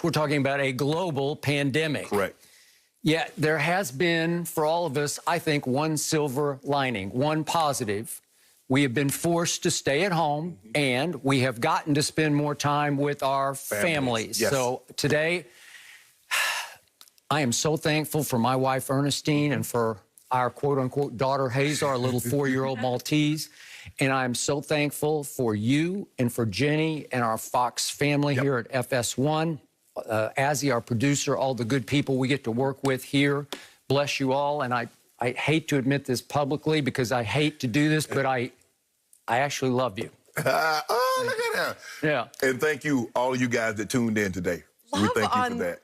we're talking about a global pandemic. Correct. Yet there has been, for all of us, I think, one silver lining, one positive. We have been forced to stay at home, and we have gotten to spend more time with our families. Yes. So today, I am so thankful for my wife, Ernestine, and for our quote-unquote daughter, Hazel, our little 4-year-old Maltese. And I'm so thankful for you and for Jenny and our Fox family here at FS1. Azzy, our producer, all the good people we get to work with here. Bless you all. And I hate to admit this publicly because I hate to do this, but I actually love you. Oh, look at that. Yeah. And thank you, all of you guys that tuned in today. Love we thank you for that.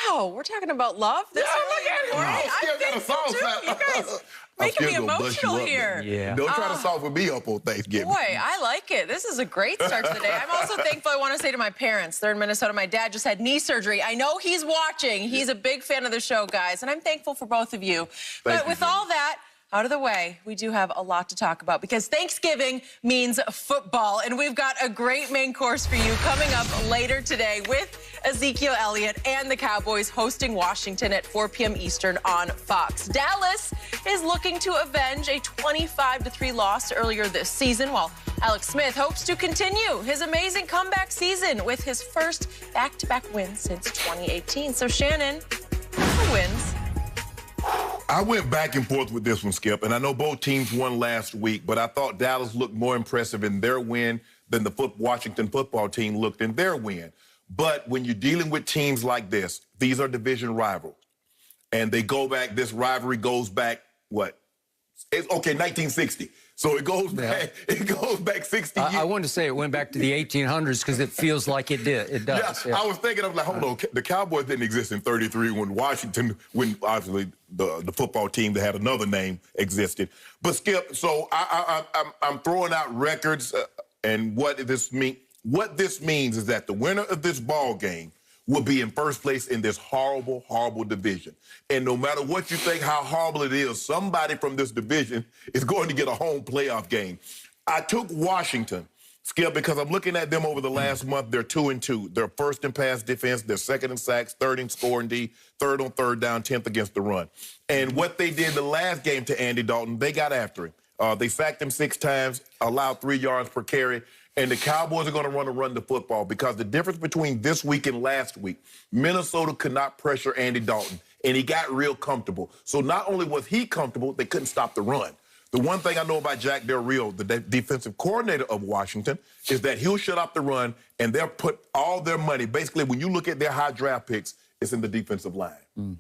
Wow, we're talking about love this early in the morning. I'm thankful too. You guys making me emotional here. Yeah. Don't try to soften me up on Thanksgiving. Boy, I like it. This is a great start to the day. I'm also thankful. I want to say to my parents, they're in Minnesota. My dad just had knee surgery. I know he's watching. He's a big fan of the show, guys, and I'm thankful for both of you. But with all that out of the way, we do have a lot to talk about because Thanksgiving means football, and we've got a great main course for you coming up later today with Ezekiel Elliott and the Cowboys hosting Washington at 4 p.m. Eastern on Fox. Dallas is looking to avenge a 25-3 loss earlier this season, while Alex Smith hopes to continue his amazing comeback season with his first back-to-back win since 2018. So, Shannon, who wins? I went back and forth with this one, Skip, and I know both teams won last week, but I thought Dallas looked more impressive in their win than the Washington football team looked in their win. But when you're dealing with teams like this, these are division rivals, and they go back, this rivalry goes back, what? It's, okay, 1960. So it goes back, it goes back 60 years. I wanted to say it went back to the 1800s because it feels like it did. It does. Yeah, I was thinking, I was like, hold on, the Cowboys didn't exist in 33 when Washington, when obviously the football team that had another name existed. But Skip, so I'm throwing out records, and what this means is that the winner of this ball game will be in first place in this horrible, horrible division. And no matter what you think, how horrible it is, somebody from this division is going to get a home playoff game. I took Washington, Skip, because I'm looking at them over the last month. They're 2-2. They're first in pass defense. They're second in sacks, third in scoring D, third on third down, 10th against the run. And what they did the last game to Andy Dalton, they got after him. They sacked him 6 times, allowed 3 yards per carry. And the Cowboys are going to run the football because the difference between this week and last week, Minnesota could not pressure Andy Dalton, and he got real comfortable. So not only was he comfortable, they couldn't stop the run. The one thing I know about Jack Del Rio, the defensive coordinator of Washington, is that he'll shut up the run, and they'll put all their money. Basically, when you look at their high draft picks, it's in the defensive line.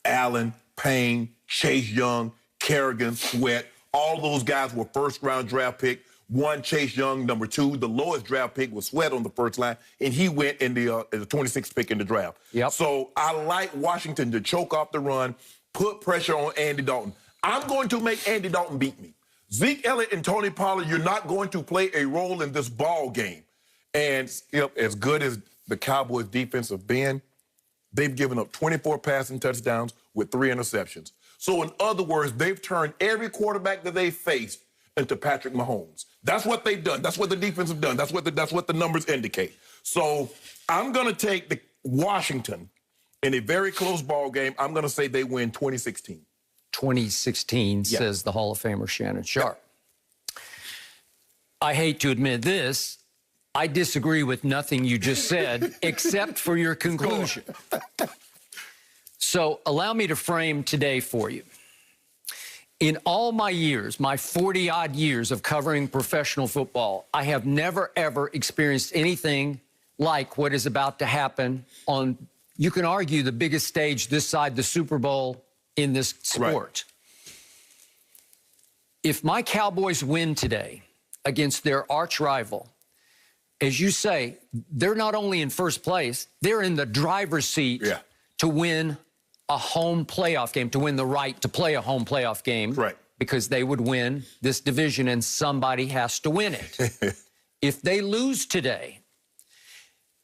Allen, Payne, Chase Young, Kerrigan, Sweat, all those guys were first-round draft picks. 1, Chase Young, number 2. The lowest draft pick was Sweat on the first line, and he went in the 26th pick in the draft. Yep. So I like Washington to choke off the run, put pressure on Andy Dalton. I'm going to make Andy Dalton beat me. Zeke Elliott and Tony Pollard, you're not going to play a role in this ball game. And as good as the Cowboys' defense have been, they've given up 24 passing touchdowns with 3 interceptions. So in other words, they've turned every quarterback that they faced into Patrick Mahomes. That's what they've done. That's what the defense have done. That's what the numbers indicate. So I'm going to take the Washington in a very close ball game. I'm going to say they win 2016. 2016, says the Hall of Famer Shannon Sharp. I hate to admit this. I disagree with nothing you just said, except for your conclusion. So allow me to frame today for you. In all my years, my 40-odd years of covering professional football, I have never, ever experienced anything like what is about to happen on, you can argue, the biggest stage this side the Super Bowl in this sport. Right. If my Cowboys win today against their arch rival, as you say, they're not only in first place, they're in the driver's seat to win a home playoff game, to win the right to play a home playoff game. Right. Because they would win this division and somebody has to win it. If they lose today,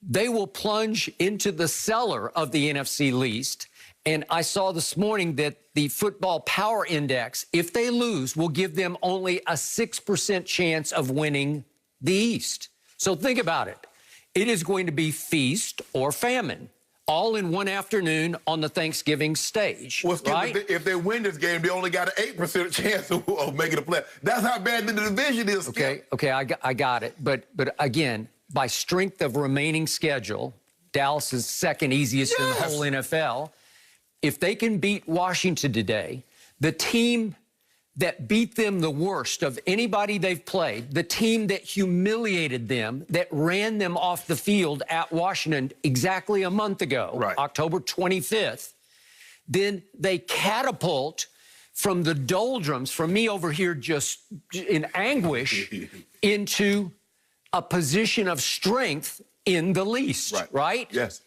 they will plunge into the cellar of the NFC least. And I saw this morning that the Football Power Index, if they lose, will give them only a 6% chance of winning the East. So think about it. It is going to be feast or famine. all in one afternoon on the Thanksgiving stage, Well, Skip, right? if they win this game, they only got an 8% chance of making a play. That's how bad the division is, Skip. Okay, I got it. But again, by strength of remaining schedule, Dallas is second easiest in the whole NFL. If they can beat Washington today, the team that beat them the worst of anybody they've played, the team that humiliated them, that ran them off the field at Washington exactly a month ago, right. October 25th, then they catapult from the doldrums, from me over here just in anguish, into a position of strength in the least, right? Yes.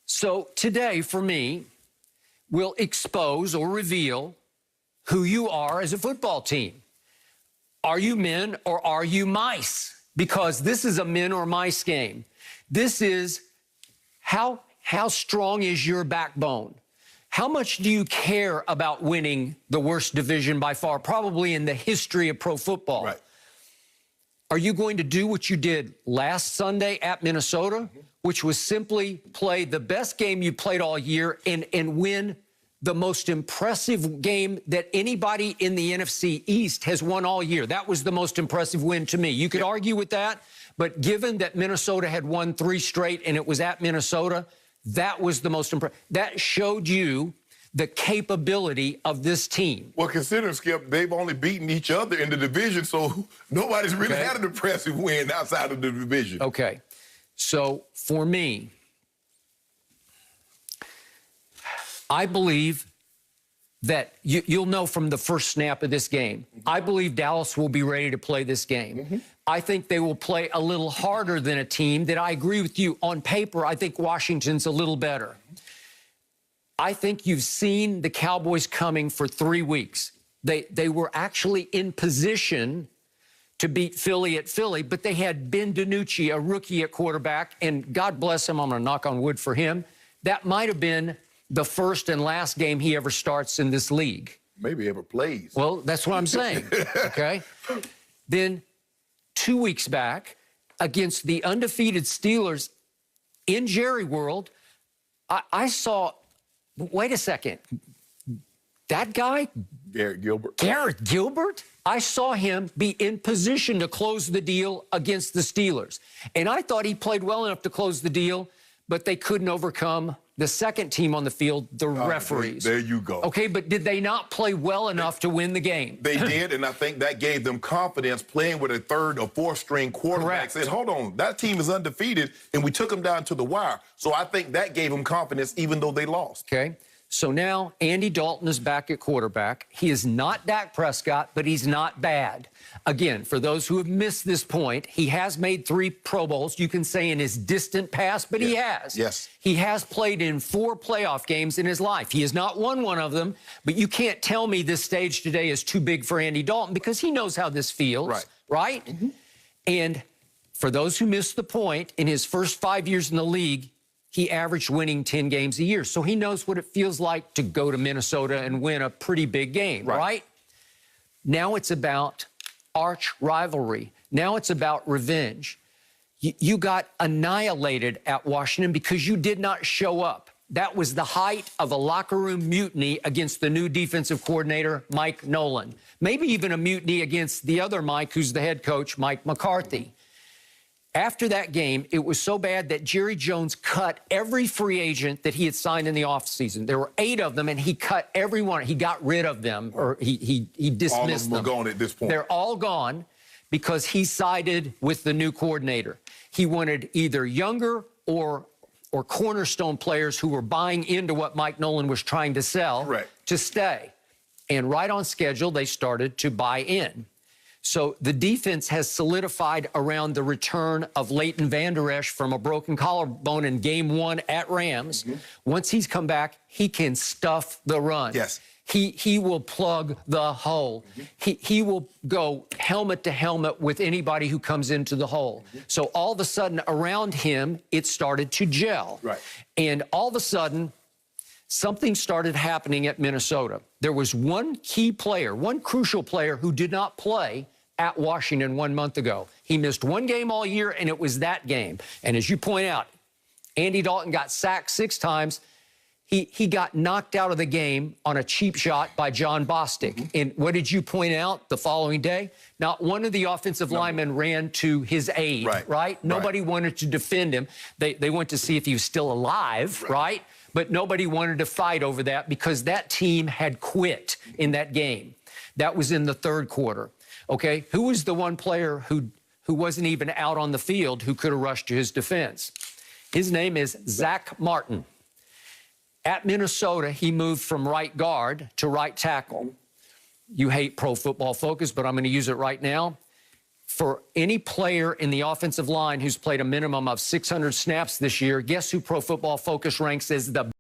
So today, for me, will expose or reveal who you are as a football team. Are you men or are you mice? Because this is a men or mice game. This is how strong is your backbone? How much do you care about winning the worst division by far, probably in the history of pro football? Right. Are you going to do what you did last Sunday at Minnesota, which was simply play the best game you played all year and win the most impressive game that anybody in the NFC East has won all year? That was the most impressive win to me. You could argue with that, but given that Minnesota had won 3 straight and it was at Minnesota, that was the most impressive. That showed you the capability of this team. Well, consider, Skip, they've only beaten each other in the division, so nobody's really had an impressive win outside of the division. Okay. So for me, I believe that you'll know from the first snap of this game. I believe Dallas will be ready to play this game. I think they will play a little harder than a team that I agree with you. On paper, I think Washington's a little better. I think you've seen the Cowboys coming for 3 weeks. They were actually in position to beat Philly at Philly, but they had Ben DiNucci, a rookie at quarterback, and God bless him, I'm going to knock on wood for him. That might have been the first and last game he ever starts in this league. Maybe ever plays. Well, that's what I'm saying, okay? Then 2 weeks back against the undefeated Steelers in Jerry World, I saw, wait a second, that guy? Garrett Gilbert. Garrett Gilbert? I saw him be in position to close the deal against the Steelers. And I thought he played well enough to close the deal, but they couldn't overcome the second team on the field, the referees. There you go. Okay, but did they not play well enough to win the game? They did, and I think that gave them confidence playing with a third or fourth string quarterback. Said, hold on, that team is undefeated, and we took them down to the wire. So I think that gave them confidence even though they lost. Okay, so now Andy Dalton is back at quarterback. He is not Dak Prescott, but he's not bad. Again, for those who have missed this point, he has made 3 Pro Bowls, you can say in his distant past, but he has. Yes. He has played in 4 playoff games in his life. He has not won one of them, but you can't tell me this stage today is too big for Andy Dalton because he knows how this feels, right? And for those who missed the point, in his first 5 years in the league, he averaged winning 10 games a year. So he knows what it feels like to go to Minnesota and win a pretty big game, right? Now it's about arch rivalry. Now it's about revenge. You got annihilated at Washington because you did not show up. That was the height of a locker room mutiny against the new defensive coordinator, Mike Nolan. Maybe even a mutiny against the other Mike, who's the head coach, Mike McCarthy. After that game, it was so bad that Jerry Jones cut every free agent that he had signed in the offseason. There were 8 of them, and he cut every one. He got rid of them, or he dismissed them. All of them are gone at this point. They're all gone because he sided with the new coordinator. He wanted either younger or cornerstone players who were buying into what Mike Nolan was trying to sell to stay. And right on schedule, they started to buy in. So the defense has solidified around the return of Leighton Vander Esch from a broken collarbone in game 1 at Rams. Once he's come back, he can stuff the run. Yes. He will plug the hole. He will go helmet to helmet with anybody who comes into the hole. So all of a sudden around him, it started to gel. And all of a sudden, something started happening at Minnesota. There was one key player, one crucial player who did not play at Washington 1 month ago. He missed 1 game all year, and it was that game. And as you point out, Andy Dalton got sacked 6 times. He got knocked out of the game on a cheap shot by John Bostic. And what did you point out the following day? Not one of the offensive linemen ran to his aid, right? Nobody wanted to defend him. They went to see if he was still alive, right? But nobody wanted to fight over that because that team had quit in that game. That was in the 3rd quarter, okay? Who was the one player who wasn't even out on the field who could have rushed to his defense? His name is Zach Martin. At Minnesota, he moved from right guard to right tackle. You hate Pro Football Focus, but I'm going to use it right now. For any player in the offensive line who's played a minimum of 600 snaps this year, guess who Pro Football Focus ranks as the